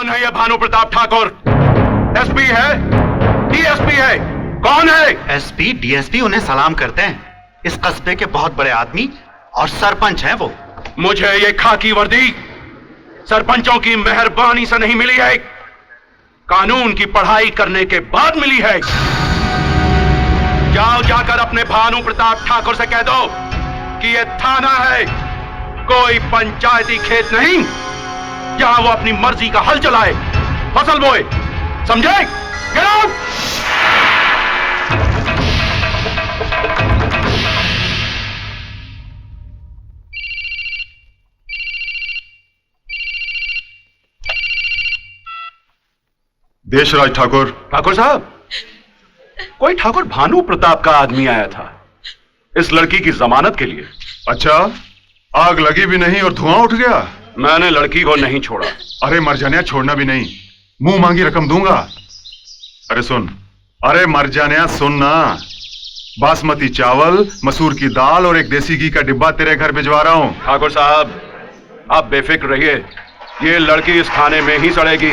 कौन है ये भानु प्रताप ठाकुर? एसपी है? डीएसपी है? कौन है? एसपी डीएसपी उन्हें सलाम करते हैं। इस कस्बे के बहुत बड़े आदमी और सरपंच हैं वो। मुझे ये खाकी वर्दी सरपंचों की मेहरबानी से नहीं मिली है, कानून की पढ़ाई करने के बाद मिली है। जाओ जाकर अपने भानु प्रताप ठाकुर से कह दो कि ये थाना है, कोई पंचायती खेत नहीं जहां वो अपनी मर्जी का हल चलाए, फसल बोए। समझे? Get out! देशराज ठाकुर। ठाकुर साहब, कोई ठाकुर भानु प्रताप का आदमी आया था इस लड़की की जमानत के लिए। अच्छा, आग लगी भी नहीं और धुआं उठ गया? मैंने लड़की को नहीं छोड़ा। अरे मर जाने, छोड़ना भी नहीं, मुंह मांगी रकम दूंगा। अरे सुन, अरे मर जाने सुन ना, बासमती चावल, मसूर की दाल और एक देसी घी का डिब्बा तेरे घर भिजवा रहा हूं। ठाकुर साहब, आप बेफिक्र रहिए, ये लड़की इस थाने में ही सड़ेगी।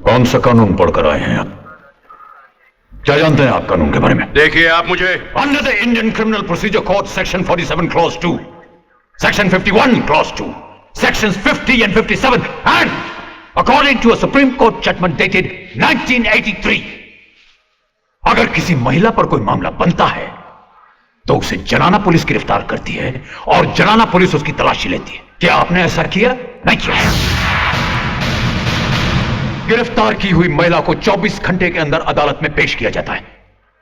कौन सा कानून पढ़कर आए हैं आप? क्या जानते हैं आप कानून के बारे में? देखिए, आप मुझे under the Indian criminal procedure code section 47 clause 2, section 51 clause 2, sections 50 and 57 and according to a Supreme Court judgment dated 1983, अगर किसी महिला पर कोई मामला बनता है तो उसे जनाना पुलिस गिरफ्तार करती है और जनाना पुलिस उसकी तलाशी लेती है। क्या आपने ऐसा किया? नहीं किया। गिरफ्तार की हुई महिला को 24 घंटे के अंदर अदालत में पेश किया जाता है।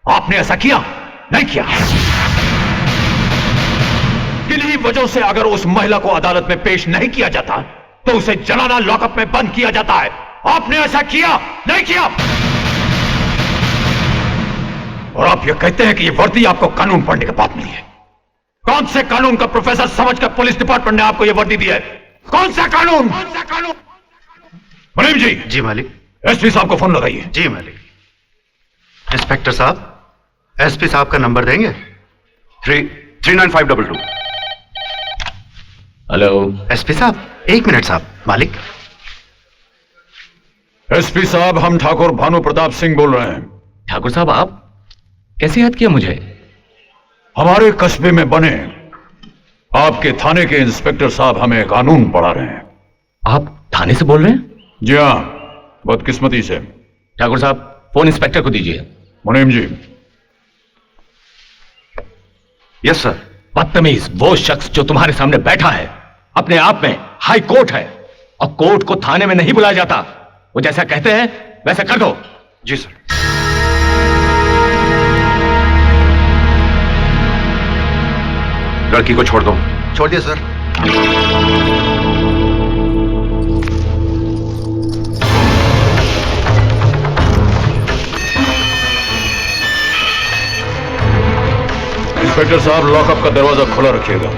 आपने ऐसा किया? नहीं किया। किन्हीं वजहों से अगर उस महिला को अदालत में पेश नहीं किया जाता तो उसे जनाना लॉकअप में बंद किया जाता है। आपने ऐसा किया? नहीं किया। और आप ये कहते हैं कि ये वर्दी आपको कानून पढ़ने के बाद मिली है। कौन से कानून का प्रोफेसर समझकर पुलिस डिपार्टमेंट ने आपको ये वर्दी दी है? कौन सा कानून? कौन सा कानून? मुनीम जी। जी मालिक। एसपी साहब को फोन लगाइए। जी मालिक। इंस्पेक्टर साहब, एसपी साहब का नंबर देंगे? 39522। हेलो एसपी साहब, एक मिनट साहब। मालिक। एसपी साहब, हम ठाकुर भानु प्रताप सिंह बोल रहे हैं। ठाकुर साहब, आप कैसे याद किया मुझे? हमारे कस्बे में बने आपके थाने के इंस्पेक्टर साहब हमें कानून पढ़ा रहे हैं। आप थाने से बोल रहे हैं? जी हाँ, बदकिस्मती से। ठाकुर साहब, फोन इंस्पेक्टर को दीजिए। मुनीम जी। Yes sir. बदतमीज, वो शख्स जो तुम्हारे सामने बैठा है अपने आप में हाई कोर्ट है और कोर्ट को थाने में नहीं बुलाया जाता। वो जैसा कहते हैं वैसा कर दो। जी सर। लड़की को छोड़ दो। छोड़ दिया सर। इंस्पेक्टर साहब, लॉकअप का दरवाजा खुला रखिएगा।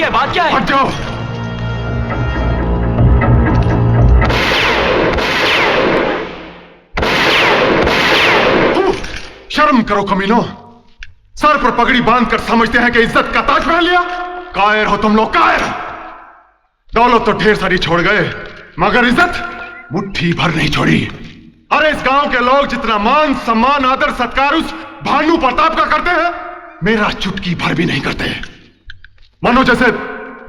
क्या है? बात क्या है? हट जाओ। शर्म करो कमीनो, सर पर पगड़ी बांधकर समझते हैं कि इज्जत का ताज पहन लिया। कायर हो तुम लोग, कायर। दौलत तो ढेर सारी छोड़ गए, मगर इज्जत मुट्ठी भर नहीं छोड़ी। अरे इस गांव के लोग जितना मान सम्मान आदर सत्कार उस भानु प्रताप का करते हैं, मेरा चुटकी भर भी नहीं करते। मानो जैसे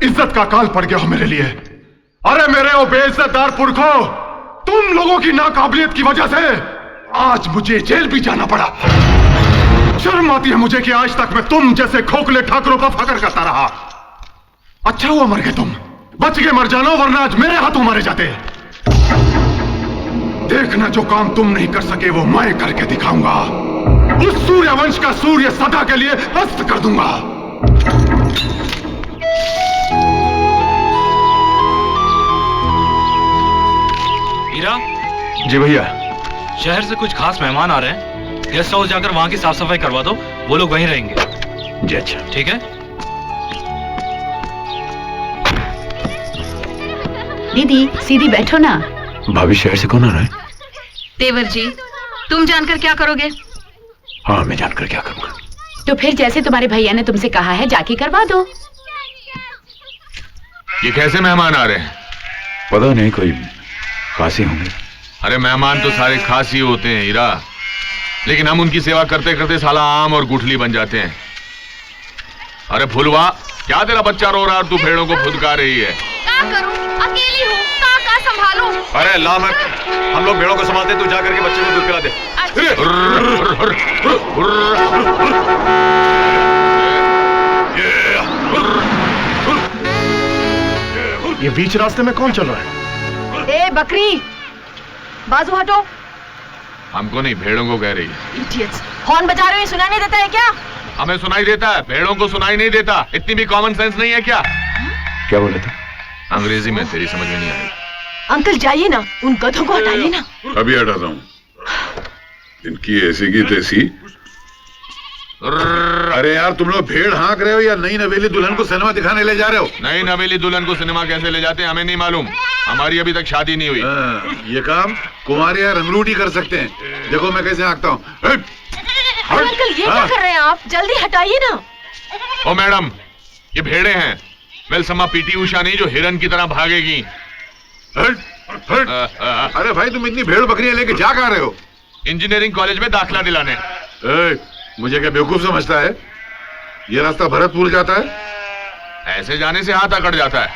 इज्जत का काल पड़ गया हो मेरे लिए। अरे मेरे वो बेइज्जतदार पुरखों, तुम लोगों की नाकाबिलियत की वजह से आज मुझे जेल भी जाना पड़ा। शर्म आती है मुझे कि आज तक मैं तुम जैसे खोखले ठाकुरों पर फकर करता रहा। अच्छा हुआ मर गए तुम, बच गए मर जानो, वरना आज मेरे हाथों मारे जाते। देखना जो काम तुम नहीं कर सके वो मैं करके दिखाऊंगा। उस सूर्यवंश का सूर्य सदा के लिए अस्त कर दूंगा। हीरा, जी भैया। शहर से कुछ खास मेहमान आ रहे हैं, गेस्ट हाउस जाकर वहां की साफ सफाई करवा दो, वो लोग वहीं रहेंगे। जी अच्छा। ठीक है। दीदी सीधी बैठो ना। भाभी शहर से कौन आ रहा है? देवर जी, तुम जानकर क्या करोगे? हाँ मैं जानकर क्या करूंगा। तो फिर जैसे तुम्हारे भैया ने तुमसे कहा है जाके करवा दो। ये कैसे मेहमान आ रहे हैं? पता नहीं, कोई खासी होंगे। अरे मेहमान तो सारे खास ही होते हैं हीरा, लेकिन हम उनकी सेवा करते करते साला आम और गुठली बन जाते हैं। अरे फुलवा, क्या तेरा बच्चा रो रहा है और तू भेड़ों को फुदका रही है? क्या करूं, अकेली हूँ, का संभालूं? अरे ला मैं, हम लोग भेड़ों को संभालते, तू जा करके बच्चे को दूध पिला दे। ये बीच रास्ते में कौन चल रहा है? ए बकरी, बाजू हटो। हमको नहीं, भेड़ों को कह रही है। इडियट्स, हॉर्न बजा रहे हो, सुनाई नहीं देता है क्या? हमें सुनाई देता है, भेड़ों को सुनाई नहीं देता। इतनी भी कॉमन सेंस नहीं है क्या? क्या बोले थे? अंग्रेजी में, तेरी समझ में नहीं आई। अंकल जाइए ना, उन गधों को हटाइए ना। अभी हटाता हूँ। इनकी ऐसी की तैसी। अरे यार, तुम लोग भेड़ हाँक रहे हो या नई नवेली दुल्हन को सिनेमा दिखाने ले जा रहे हो? नई नवेली दुल्हन को सिनेमा कैसे ले जाते हैं हमें नहीं मालूम, हमारी अभी तक शादी नहीं हुई। ये काम कुमार या रंगरूटी कर सकते हैं। देखो मैं कैसे हाँकता हूँ। अंकल ये क्या कर रहे हैं आप? जल्दी हटाइए ना। ओ मैडम, ये भेड़े हैं, वेलसमा पीटी उषा नहीं जो हिरन की तरह भागेगी। अरे भाई, तुम इतनी भेड़ बकरियां लेके जा कहाँ रहे हो? इंजीनियरिंग कॉलेज में दाखिला दिलाने। मुझे क्या बेवकूफ समझता है? ये रास्ता भरतपुर जाता है। ऐसे जाने से हाथ अकड़ जाता है,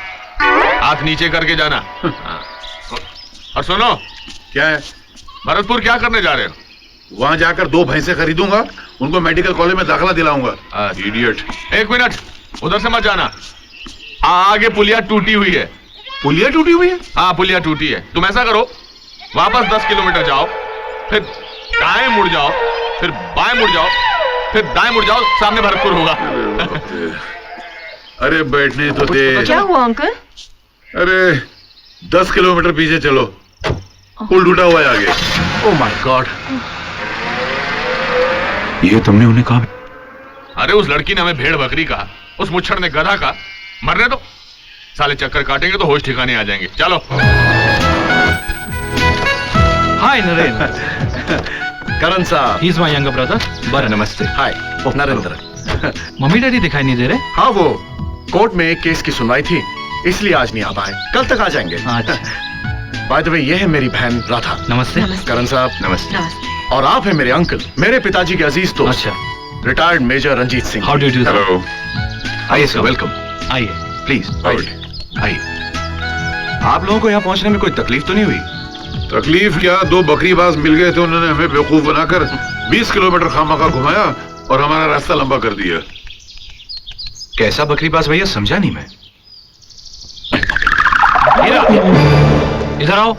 हाथ नीचे करके जाना। और सुनो, क्या है? भरतपुर क्या करने जा रहे हो? वहां जाकर 2 भैंसे खरीदूंगा, उनको मेडिकल कॉलेज में दाखिला दिलाऊंगा। इडियट। 1 मिनट, उधर से मत जाना, आगे पुलिया टूटी हुई है। पुलिया टूटी हुई है? हाँ पुलिया टूटी है। तुम ऐसा करो, वापस 10 किलोमीटर जाओ, फिर दाएं मुड़ जाओ, फिर बाएं मुड़ जाओ, फिर दाएं मुड़ जाओ, सामने भरतपुर होगा। अरे बैठने तो दे। क्या हुआ अंकल? अरे 10 किलोमीटर पीछे चलो, पुल टूटा हुआ है आगे। Oh my God. ये तुमने उन्हें कहा? अरे उस लड़की ने हमें भेड़ बकरी कहा, उस मुच्छड़ ने गधा कहा। मरने दो, साले चक्कर काटेंगे तो होश ठिकाने आ जाएंगे। चलो। हाय नरेंद्र। करण साहब, he is my younger brother. बर नमस्ते। हाय नरेंद्र। मम्मी डैडी दिखाई नहीं दे रहे? हाँ, वो कोर्ट में एक केस की सुनवाई थी, इसलिए आज नहीं आ पाए, कल तक आ जाएंगे। बाय द वे, ये है मेरी बहन राधा। नमस्ते। करण साहब नमस्ते। और आप हैं मेरे अंकल, मेरे पिताजी के अजीज दोस्त। अच्छा, retired major Ranjit Singh. How do you do? Hello. आइए सर, वेलकम। आइए। प्लीज आइए। आप लोगों को यहाँ पहुँचने में कोई तकलीफ तो नहीं हुई? तकलीफ क्या, 2 बकरीबाज मिल गए थे, उन्होंने हमें बेवकूफ बनाकर 20 किलोमीटर खामखा घुमाया और हमारा रास्ता लंबा कर दिया। कैसा बकरीबाज भैया, समझा नहीं मैं। हीरा, इधर आओ।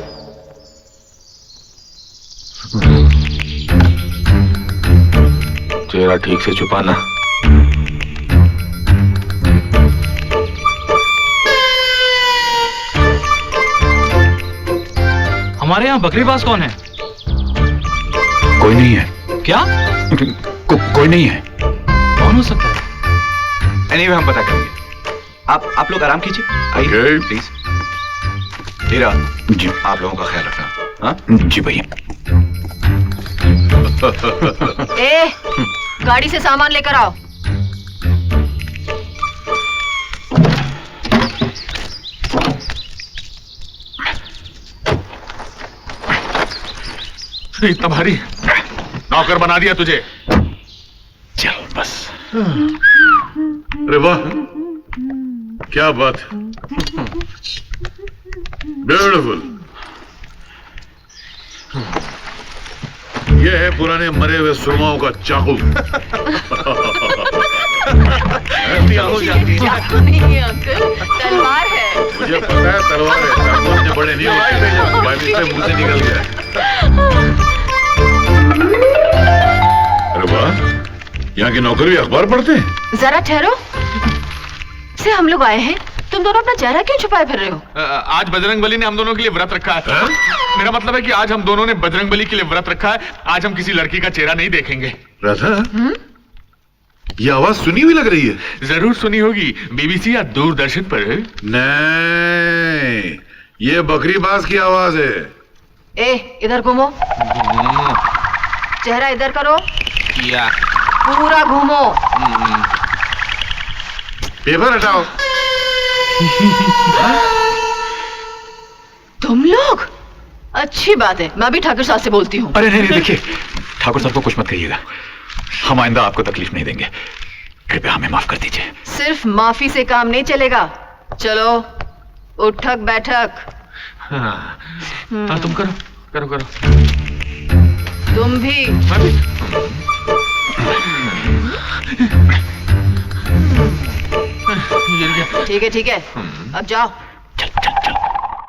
चेहरा ठीक से छुपाना। हमारे यहाँ बकरीबाज कौन है? कोई नहीं है। क्या? कोई नहीं है। कौन हो सकता है? एनीवे हम पता करेंगे। आप लोग आराम कीजिए, आइए Okay. प्लीज। हीरा जी, आप लोगों का ख्याल रखना। हाँ जी भैया। ए, गाड़ी से सामान लेकर आओ। इतना भारी नौकर बना दिया तुझे। चल बस। अरे वाह, क्या बात है, ब्यूटीफुल। ये है पुराने मरे हुए सुरमाओं का चाकू। चाकू नहीं है अंकल, तलवार है। मुझे पता है तलवार है, चाकू इतने बड़े नहीं होते, भाई इससे मुंह से निकल गया। अरे वाह, यहाँ के नौकर भी अखबार पढ़ते हैं। जरा ठहरो, से हम लोग आए हैं, तुम दोनों अपना चेहरा क्यों छुपाए फिर रहे हो? आज बजरंगबली ने हम दोनों के लिए व्रत रखा है। मेरा मतलब है कि आज हम दोनों ने बजरंगबली के लिए व्रत रखा है। आज हम किसी लड़की का चेहरा नहीं देखेंगे। राधा, ये आवाज सुनी हुई लग रही है। जरूर सुनी होगी, बीबीसी या दूरदर्शन पर। नहीं, ये बकरीबाज की आवाज है। ए, इधर घूमो, चेहरा इधर करो, किया। पूरा घूमो। पेपर हटाओ। तुम लोग, अच्छी बात है, मैं भी ठाकुर साहब से बोलती हूँ। अरे नहीं देखिए, ठाकुर साहब को कुछ मत कहिएगा, हम आइंदा आपको तकलीफ नहीं देंगे, कृपया हमें माफ कर दीजिए। सिर्फ माफी से काम नहीं चलेगा, चलो उठक बैठक। हाँ, तुम करो करो करो। तुम भी। ठीक है, अब जाओ।